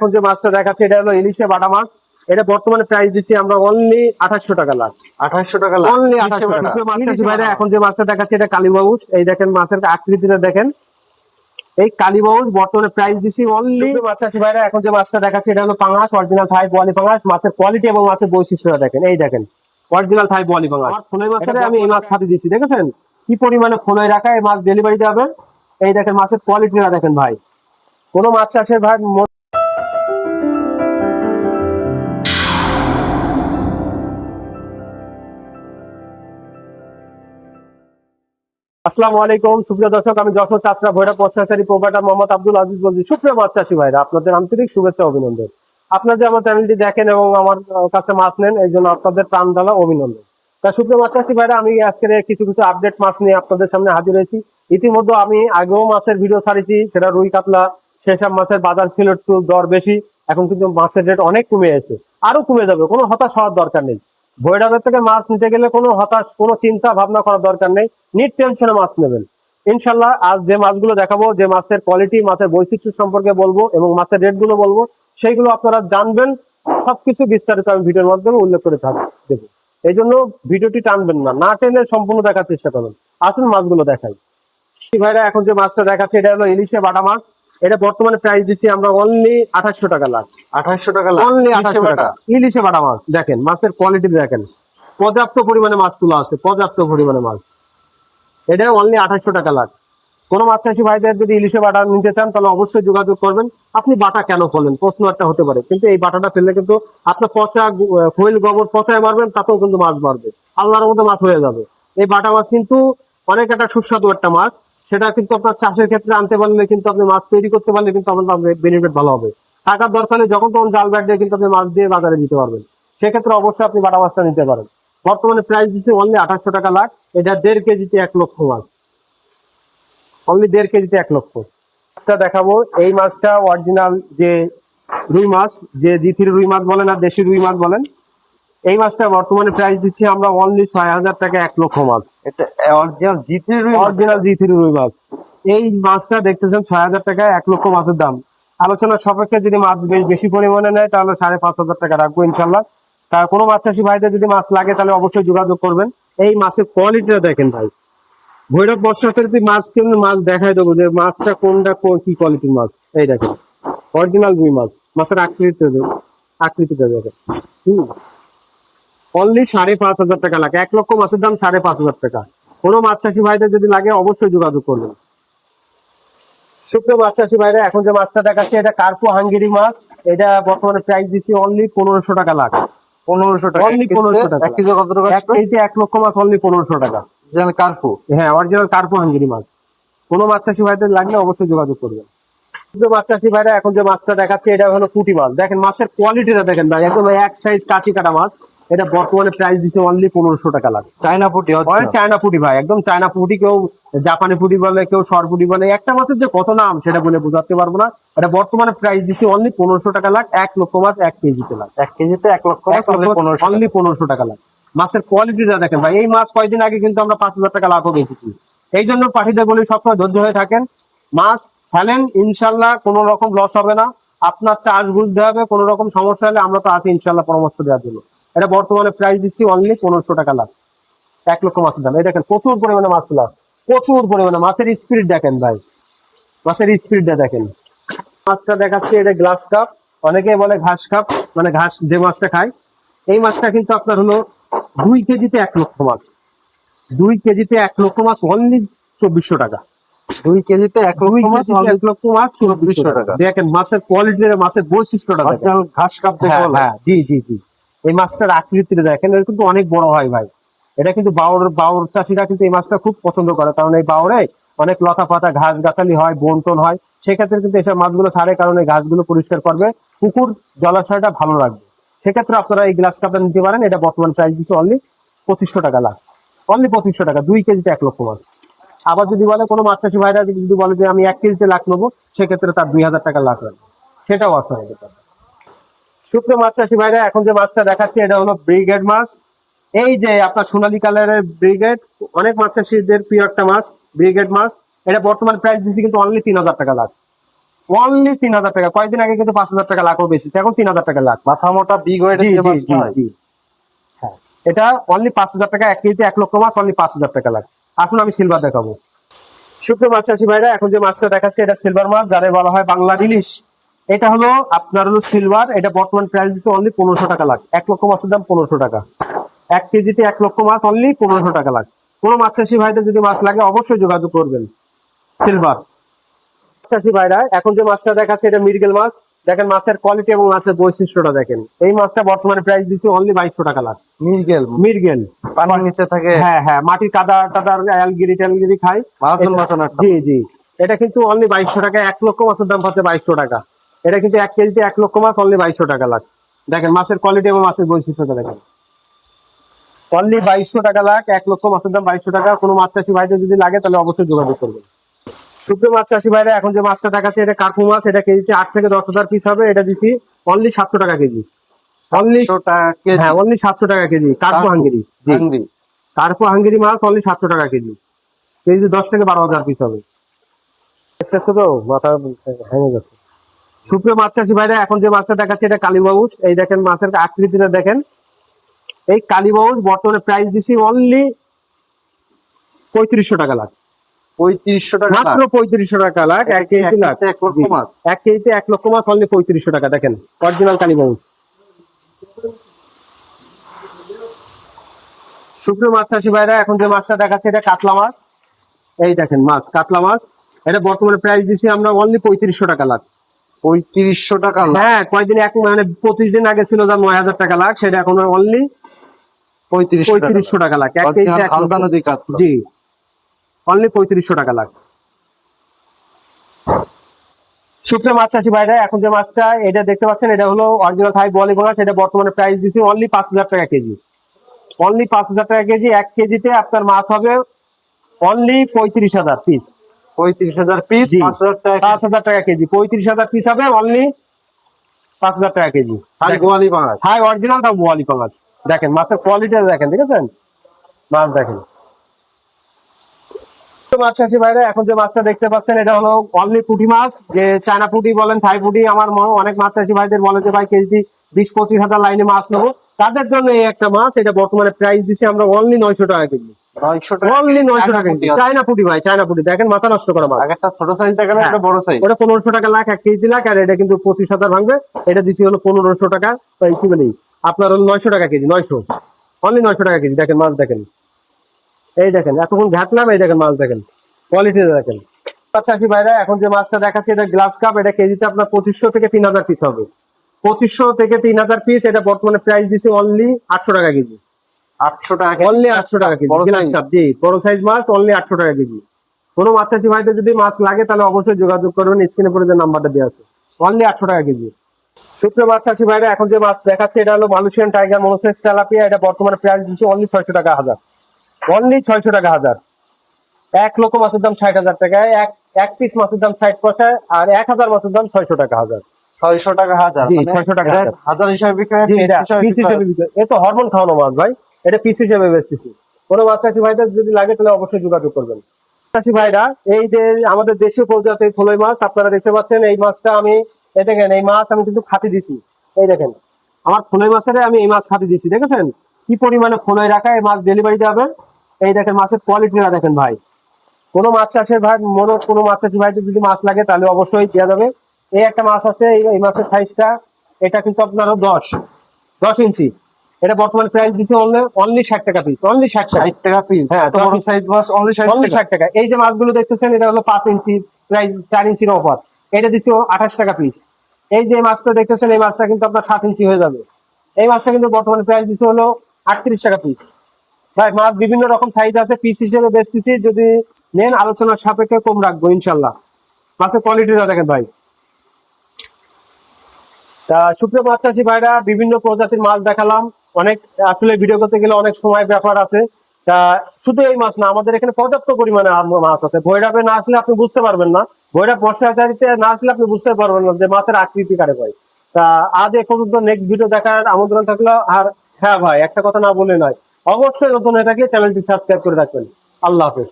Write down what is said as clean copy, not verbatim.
এখন যে মাছটা দেখাচ্ছি এটা হলো ইলিশে বাটা মাছ। এটা বর্তমানে প্রাইস দিচ্ছি আমরা অনলি 2800 টাকা লাখ। 2800 টাকা অনলি 2800 মাছ আছে ভাইরা। এখন যে মাছটা দেখাচ্ছি এটা কালীবাউস। এই দেখেন মাছের আকৃতিটা দেখেন, এই কালীবাউস বর্তমানে প্রাইস দিচ্ছি অনলি মাছ আছে ভাইরা। এখন যে মাছটা দেখাচ্ছি এটা হলো পাঙাশ, অরিজিনাল থাই বোয়ালি পাঙাশ। মাছের কোয়ালিটি এবং মাছের বৈশিষ্ট্যটা দেখেন, এই দেখেন অরিজিনাল থাই বোয়ালি পাঙাশ। ফোলাই মাছের আমি এই মাছ খাতে দিচ্ছি, দেখেছেন কি পরিমাণে ফোলাই রাখা এই মাছ ডেলিভারি যাবে। এই দেখেন মাছের কোয়ালিটিটা দেখেন ভাই, কোন মাছ চাষের ভাই। আসসালামু আলাইকুম সুপ্রিয় দর্শক, আমি যশোর চাষরা ভৈরব পশ্চাচারী প্রোপাইটার মোহাম্মদ আব্দুল আজিজ বলছি। সুপ্রিয় মাছ চাষী ভাইরা, আপনাদের আন্তরিক শুভেচ্ছা অভিনন্দন। আপনারা যে আমার চ্যানেলটি দেখেন এবং আমার কাছে মাছ নেন, এই জন্য আপনাদের প্রাণ ঢালা অভিনন্দন। তা সুপ্রিয় মাছ চাষী ভাইরা, আমি আজকের কিছু কিছু আপডেট মাছ নিয়ে আপনাদের সামনে হাজির হয়েছি। ইতিমধ্যে আমি আগেও মাছের ভিডিও ছাড়িয়েছি, সেটা রুই কাতলা সেসব মাছের বাজার ছিল একটু দর বেশি। এখন কিন্তু মাছের রেট অনেক কমে গেছে, আরো কমে যাবে, কোনো হতাশ হওয়ার দরকার নেই। ভৈরবের থেকে মাছ নিতে গেলে কোনো হতাশ, কোনো চিন্তা ভাবনা করার দরকার নেই, নিট টেনশনে মাছ নেবেন ইনশাল্লাহ। আজ যে মাছগুলো দেখাবো, যে মাছের কোয়ালিটি, মাছের বৈশিষ্ট্য সম্পর্কে বলবো এবং মাছের রেট গুলো বলবো, সেইগুলো আপনারা জানবেন। সবকিছু বিস্তারিত আমি ভিডিওর মাধ্যমে উল্লেখ করে দেবো। এই জন্য ভিডিওটি টানবেন না, না টেনে সম্পূর্ণ দেখার চেষ্টা করবেন। আসুন মাছগুলো দেখাই ভাইরা। এখন যে মাছটা দেখাচ্ছি এটা হলো ইলিশে বাটা মাছ। এটা বর্তমানে প্রাইস দিচ্ছি আমরা অনলি 2800 টাকা লাখ। 2800 টাকা অনলি 2800 টাকা ইলিশে বাটা মাছ। দেখেন মাছের কোয়ালিটি দেখেন, পর্যাপ্ত পরিমাণে মাছগুলো আছে, পর্যাপ্ত পরিমাণে মাছ। এটা অনলি 2800 টাকা লাখ। কোনো মাছ চাষি ভাইদের যদি ইলিশে বাটা নিতে চান তাহলে অবশ্যই যোগাযোগ করবেন। আপনি বাটা কেন ফেলেন প্রশ্ন একটা হতে পারে, কিন্তু এই বাটাটা ফেললে কিন্তু আপনার পচা খৈল গোবর পচায় মারবেন, তাতেও কিন্তু মাছ মারবে, আল্লাহর মতো মাছ হয়ে যাবে। এই বাটা মাছ কিন্তু অনেক একটা সুস্বাদু একটা মাছ। সেটা কিন্তু আপনার চাষের ক্ষেত্রে আনতে পারলে, কিন্তু আপনি মাছ তৈরি করতে পারলে কিন্তু আপনার বেনিফিট ভালো হবে। টাকার দরকার নেই, যখন তখন জাল ব্যাট দিয়ে কিন্তু আপনি মাছ দিয়ে বাজারে দিতে পারবেন। সেক্ষেত্রে অবশ্যই আপনি বাটা মাছটা নিতে পারেন। বর্তমানে প্রাইস দিচ্ছে অনলি 2800 টাকা লাখ। এটা 1.5 কেজিতে 1 লক্ষ মাছ, অনলি 1.5 কেজিতে 1 লক্ষ। মাছটা দেখাবো, এই মাছটা অরিজিনাল যে রুই মাছ, যে জি3 রুই মাছ বলেন আর দেশি রুই মাছ বলেন, এই মাছটা বর্তমানে প্রাইস দিচ্ছি আমরা অনলি 6000 টাকা 1 লক্ষ মাছ। এটা অরিজিনাল জি3 রুই, অরিজিনাল জি3 রুই মাছ। এই মাছটা দেখতেছেন 6000 টাকা 1 লক্ষ মাছের দাম। আলোচনার সাপেক্ষে যদি মাছ বেশি পরিমাণে নেয় তাহলে 5500 টাকা রাখবো ইনশাল্লাহ। তার কোনো মাছ চাষি ভাইদের যদি মাছ লাগে তাহলে অবশ্যই যোগাযোগ করবেন। এই মাছের কোয়ালিটিটা দেখেন ভাই, ভৈরব বর্ষাকালে মাছ কিন্তু মাছ দেখাই দেবো যে মাছটা কোনটা কি কোয়ালিটির মাছ। এই দেখেন অরিজিনাল রুই মাছ, মাছের আকৃতিটা দেখেন। অনলি 5500 টাকা লাগে, 1 লক্ষ মাছের দাম 5500 টাকা। কোনো মাছ চাষি ভাইদের যদি লাগে অবশ্যই যোগাযোগ করবেন। সুপ্রিয় মাছ চাষি ভাইরা, এখন যে মাছটা দেখাচ্ছে এটা কার্পো হাঙ্গেরি মাছ। এটা বর্তমানে প্রাইস দিচ্ছি অনলি 1500 টাকা লাখ। 1500 টাকা অনলি 1500 টাকা। 1 কেজি কত টাকা আসবে? 1 লক্ষ মাছ অনলি 1500 টাকা। জানেন কার্পু? হ্যাঁ, অরিজিনাল কার্পো হাঙ্গেরি মাছ। কোনো মাছ চাষি ভাইদের লাগলে অবশ্যই যোগাযোগ করবেন। মাছ চাষি ভাইরা, এখন যে মাছটা দেখাচ্ছে এটা হলো পুঁটি মাছ। দেখেন মাছের কোয়ালিটিটা দেখেন ভাই, একদম এক সাইজ কাঁচি কাটা মাছ। এটা বর্তমানে প্রাইস দিচ্ছে অনলি 1500 টাকা লাখ। চায়না পুঁটি, চায়না পুঁটি ভাই, একদম চায়না পুঁটি। কেউ জাপানি পুঁটি বলে, কেউ সর পুঁটি বলে। একটা মাছের যে কত নাম সেটা বলে বোঝাতে পারবো না। এটা বর্তমানে প্রাইস দিচ্ছে অনলি 1500 টাকা লাখ। 1 লক্ষ মাছ 1 কেজিতে লাখ। 1 কেজিতে 1 লক্ষ মাছ অনলি 1500 টাকা লাখ। মাছের কোয়ালিটিটা দেখেন ভাই। এই মাছ কয়েকদিন আগে কিন্তু আমরা 5000 টাকা লাভও বেঁচেছি। এই জন্য পাখিদের বলি সবসময় ধৈর্য হয়ে থাকেন, মাছ ফেলেন ইনশাল্লাহ কোনো রকম লস হবে না। আপনার চার্জ বুঝতে হবে, কোনো রকম সমস্যা হলে আমরা তো আছি ইনশাল্লাহ পরামর্শ দেওয়ার জন্য। এটা বর্তমানে প্রাইস দিচ্ছি অনলি 1500 টাকা লাখ। 1 লক্ষ মাছের দাম। এই দেখেন প্রচুর পরিমাণে মাছ তোলা, প্রচুর পরিমাণে মাছের স্পিড দেখেন ভাই, মাছের স্পিডটা দেখেন। মাছটা দেখাচ্ছে এটা গ্লাস কাপ, অনেকে বলে ঘাস কাপ, মানে ঘাস যে মাছটা খায়। এই মাছটা কিন্তু আপনার হলো 2 কেজিতে 1 লক্ষ মাছ। 2 কেজিতে 1 লক্ষ মাছ অনলি 2400 টাকা। 2 কেজিতে 1 লক্ষ মাছ, 1 লক্ষ মাছ 2400 টাকা। দেখেন মাছের কোয়ালিটি, মাছের বৈশিষ্ট্যটা দেখেন। ঘাস কাপ থেকে বলে। হ্যাঁ, জি জি জি। এই মাছটার আকৃতিটা দেখেন, এটা কিন্তু অনেক বড় হয় ভাই। এটা কিন্তু বাউর চাষিরা কিন্তু এই মাছটা খুব পছন্দ করে, কারণ এই বাউরে অনেক লতা পাতা ঘাস গাছালি হয়, বন্টন হয়। সেক্ষেত্রে কিন্তু এসব মাছগুলো ছাড়ে, কারণ এই ঘাসগুলো পরিষ্কার করবে, পুকুর জলাশয়টা ভালো রাখবে। সেক্ষেত্রে আপনারা এই গ্লাস কাপটা নিতে পারেন। এটা বর্তমান প্রাইস দিচ্ছে অনলি 2500 টাকা লাখ। অনলি 2500 টাকা, 2 কেজিতে 1 লক্ষ মাছ। আবার যদি বলে কোনো মাছ চাষি ভাইরা যদি বলে যে আমি 1 কেজিতে লাখ নেবো, সেক্ষেত্রে তার 2000 টাকা লাখ রাখবে, সেটাও আছে আমাদের কাছে। শুকনো মাছ চাষি ভাইরা, এখন যে মাছটা দেখাচ্ছি এটা হলো ব্রিগেড মাছ। এই যে আপনার সোনালী কালারের ব্রিগেড, অনেক মাছ চাষিদের প্রিয় একটা মাছ ব্রিগেড মাছ। এটা বর্তমান প্রাইস দিচ্ছি কিন্তু অনলি 3000 টাকা লাখ। অনলি 3,000 টাকা। কয়েকদিন আগে কিন্তু 5,000 টাকা লাখও বেশি, এখন 3,000 টাকা লাখ। মাথা মোটা বিগ ওয়েট জি যে জি মাছটা জি হয়। জি। হ্যাঁ, এটা অনলি 5,000 টাকা, 1 কেজিতে 1 লক্ষ মাছ অনলি 5,000 টাকা লাখ। আসুন আমি সিলভার দেখাবো। শুক্র মাছ চাষি ভাইরা, এখন যে মাছটা দেখাচ্ছে এটা সিলভার মাছ, যারে বলা হয় বাংলা ইলিশ। এটা হলো আপনার হলো সিলভার, এটা বর্তমান প্রাইস দিচ্ছে অনলি 1500 টাকা লাখ। 1 লক্ষ মাছের দাম 1500 টাকা। 1 কেজিতে 1 লক্ষ মাছ অনলি 1500 টাকা লাখ। কোনো মাছ চাষি ভাইদের যদি মাছ লাগে অবশ্যই যোগাযোগ করবেন। সিলভার চাষি ভাইরা, এখন যে মাছটা দেখাচ্ছে এটা মৃগেল মাছ। দেখেন মাছের কোয়ালিটি এবং মাছের বৈশিষ্ট্যটা দেখেন। এই মাছটা বর্তমানে প্রাইস দিচ্ছে অনলি 2200 টাকা লাখ। মিরগেল মৃগেল, পানির নিচে থাকে, হ্যাঁ হ্যাঁ, মাটির কাদা টাদার অ্যালগিরি ট্যালগিরি খায়। মারাথন মাছ না। জি জি, এটা কিন্তু অনলি 2200 টাকা। 1 লক্ষ মাছের দাম পাচ্ছে 2200 টাকা। এটা কিন্তু 1 কেজিতে 1 লক্ষ মাছ অনলি 2200 টাকা লাখ। দেখেন মাছের কোয়ালিটি এবং মাছের বৈশিষ্ট্যটা দেখেন। অনলি 2200 টাকা লাখ, 1 লক্ষ মাছের দাম 2200 টাকা। কোনো মাছ চাষি ভাইদের যদি লাগে তাহলে অবশ্যই যোগাযোগ করবেন। শুকনো মাছ চাষি ভাইরা, এখন যে মাছটা দেখাচ্ছে এটা কার্পু মাছ। এটা কেজিতে 8 থেকে 10,000 পিস হবে। এটা দিচ্ছি অনলি 700 টাকা কেজি। অনলি, 700 টাকা কেজি। হ্যাঁ অনলি 700 টাকা কেজি। কার্পু হাঙ্গেরি, জি হাঙ্গরি। কার্পু হাঙ্গেরি মাছ অনলি 700 টাকা কেজি। কেজি 10 থেকে 12,000 পিস হবে। তো মাথা ভেঙে গেছে। শুকনো মাছ চাষি ভাইরা, এখন যে মাছটা দেখাচ্ছে এটা কালীবাউস। এই দেখেন মাছের আকৃতিটা দেখেন। এই কালীবাউস বর্তমানে প্রাইস দিচ্ছি অনলি 3500 টাকা লাখ। 3500 টাকা লাখ। মাত্র 3500 টাকা লাখ। 1 কেজি লাখ, 1 লক্ষ মাছ। 1 কেজিতে 1 লক্ষ মাছ অনলি 3500 টাকা। দেখেন অরিজিনাল কালীবাউস। শুকনো মাছ চাষি ভাইরা, এখন যে মাছটা দেখাচ্ছে এটা কাতলা মাছ। এই দেখেন মাছ, কাতলা মাছ। এটা বর্তমানে প্রাইস দিচ্ছি আমরা অনলি 3500 টাকা লাখ। 3500 টাকা লাখ। হ্যাঁ, কয়েকদিন মানে 25 দিন আগে ছিল যা 9,000 টাকা লাখ, সেটা এখন অনলি 3500 টাকা লাখ। 1 কেজিতে 1 হালদা লক্ষ। নদী কাতলা। জি, অনলি 3500 টাকা লাখ। শুকনো মাছ চাষি ভাইরা, এখন যে মাছটা এটা দেখতে পাচ্ছেন এটা হলো অরিজিনাল থাই বোয়ালি মাছ। এটা বর্তমানে প্রাইস দিচ্ছি অনলি 5,000 টাকা কেজি। অনলি 5,000 টাকা কেজি। 1 কেজিতে আপনার মাছ হবে অনলি 35,000 পিস। 35,000 পিস, জি, 5,000 টাকা কেজি। 5,000 টাকা কেজি। 35,000 পিস হবে অনলি 5,000 টাকা কেজি। আর গোয়ালি বাঙাল। হাই অরিজিনাল তা বোয়ালি মাছ। দেখেন মাছের কোয়ালিটি দেখেন, দেখেছেন মাছ দেখেন। তো মাছ চাষি ভাইরা, এখন যে মাছটা দেখতে পাচ্ছেন এটা হলো অনলি পুঁটি মাছ। যে চায়না পুঁটি বলেন, থাই পুঁটি, আমার অনেক মাছ চাষি ভাইদের বলে যে ভাই কেজি 20-25 হাজার লাইনে মাছ নেবো, তাদের জন্য এই একটা মাছ। এটা বর্তমানে প্রাইস দিচ্ছি আমরা অনলি 900 টাকা কেজি। 900 টাকা। অনলি 900 টাকা কেজি। চায়না পুঁটি ভাই, চায়না পুঁটি দেখেন, মাথা নষ্ট করা মাছ। আগেরটা ছোট সাইজ দেখা গেল, হ্যাঁ, এটা বড় সাইজ। ওটা 1500 টাকা লাখ, 1 কেজি লাখ। আর এটা কিন্তু 25,000 ভাঙবে। এটা দিচ্ছি হলো 1500 টাকা। এই কি বলি আপনার হলো 900 টাকা কেজি। 900, অনলি 900 টাকা কেজি। দেখেন মাছ দেখেন, এই দেখেন এতক্ষণ ঘাটলাম, এই দেখেন মাছ দেখেন, কোয়ালিটি দেখেন। চাষি ভাইরা, এখন যে মাছটা দেখাচ্ছে এটা গ্লাস কাপ। এটা কেজিতে আপনার 2500 থেকে 3,000 পিস হবে। 2500 থেকে 3,000 পিস। এটা বর্তমানে প্রাইস দিচ্ছে অনলি 800 টাকা কেজি। 800 টাকা কেজি। অনলি 800 টাকা কেজি বড় গ্লাস size। কাপ। জি, বড় সাইজ মাছ অনলি 800 টাকা কেজি। কোনো মাছ চাষি ভাইদের যদি মাছ লাগে তাহলে অবশ্যই যোগাযোগ করবেন, স্ক্রিনে পরে যে নাম্বারটা দেওয়া আছে। অনলি 800 টাকা কেজি। শুকনো মাছ চাষি ভাইরা, এখন যে মাছ দেখাচ্ছে এটা হলো মালয়েশিয়ান টাইগার মনোসেক্স তেলাপিয়া। এটা বর্তমানে প্রাইস দিচ্ছে অনলি 600 টাকা হাজার। অনলি 600 টাকা হাজার। 1 লক্ষ মাছের দাম 60,000 টাকা। এক পিস মাছের দাম 60 পয়সা। আর 1,000 মাছের দাম 600 টাকা হাজার। 600 টাকা হাজার। জি, মানে 600 টাকা এটা হাজার। হাজার হিসাবে বিক্রি হয়, জি, piece এটা হিসাবে পিস বিক্রি হয়। হিসেবে বিক্রি। এ তো হরমোন খাওয়ানো মাছ ভাই, এটা পিস হিসেবে বেচতেছি। কোনো মাছ চাষি ভাইদের যদি লাগে তাহলে অবশ্যই যোগাযোগ করবেন। চাষি ভাইরা, এই যে আমাদের দেশীয় প্রজাতির ফলই মাছ আপনারা দেখতে পাচ্ছেন। এই মাছটা আমি, এই দেখেন এই মাছ আমি কিন্তু খাতি দিছি। এই দেখেন আমার ফলই মাছের আমি এই মাছ খাতি দিছি, দেখেছেন কি পরিমাণে ফলই রাখা। এই মাছ ডেলিভারি যাবে। এই দেখেন মাছের কোয়ালিটিটা দেখেন ভাই। কোনো মাছ চাষের ভাই কোনো মাছ চাষি ভাইদের যদি মাছ লাগে তাহলে অবশ্যই দেওয়া যাবে। এই একটা মাছ আছে, এই মাছের সাইজটা এটা কিন্তু আপনার 10 ইঞ্চি। এটা বর্তমানে প্রাইস দিচ্ছে অনলি 60 টাকা পিস। অনলি 60 টাকা। 60 টাকা পিস। হ্যাঁ, এত বড় সাইজ মাছ অনলি 60 অনলি টাকা। 60 টাকা। এই যে মাছগুলো দেখতেছেন এটা হলো 5 ইঞ্চি, প্রায় 4 ইঞ্চির অফার। এটা দিচ্ছে 28 টাকা পিস। এই যে মাছটা দেখতেছেন এই মাছটা কিন্তু আপনার 7 ইঞ্চি হয়ে যাবে। এই মাছটা কিন্তু বর্তমানে প্রাইস দিচ্ছে হলো 38 টাকা পিস। ভাই মাছ বিভিন্ন রকম সাইজ আছে, পিস হিসেবে বেচতেছি। যদি নেন আলোচনার সাপেক্ষে কম রাখবো ইনশাল্লাহ। মাছের কোয়ালিটিটা দেখেন ভাই। তা শুকনো মাছ চাষি ভাইরা, বিভিন্ন প্রজাতির মাছ দেখালাম অনেক। আসলে ভিডিও করতে গেলে অনেক সময় ব্যাপার আছে। তা শুধু এই মাছ না, আমাদের এখানে পর্যাপ্ত পরিমাণে মাছ আছে। ভৈরবে না আসলে আপনি বুঝতে পারবেন না, ভৈরব মশলাচারিতে না আসলে আপনি বুঝতে পারবেন না যে মাছের আকৃতি কারে হয়। তা আজ এ পর্যন্ত, নেক্সট ভিডিও দেখার আমন্ত্রণ থাকলো। আর হ্যাঁ ভাই, একটা কথা না বলে নয়, অবশ্যই নতুন হয়ে থাকে চ্যানেলটি সাবস্ক্রাইব করে রাখবেন। আল্লাহ হাফেজ।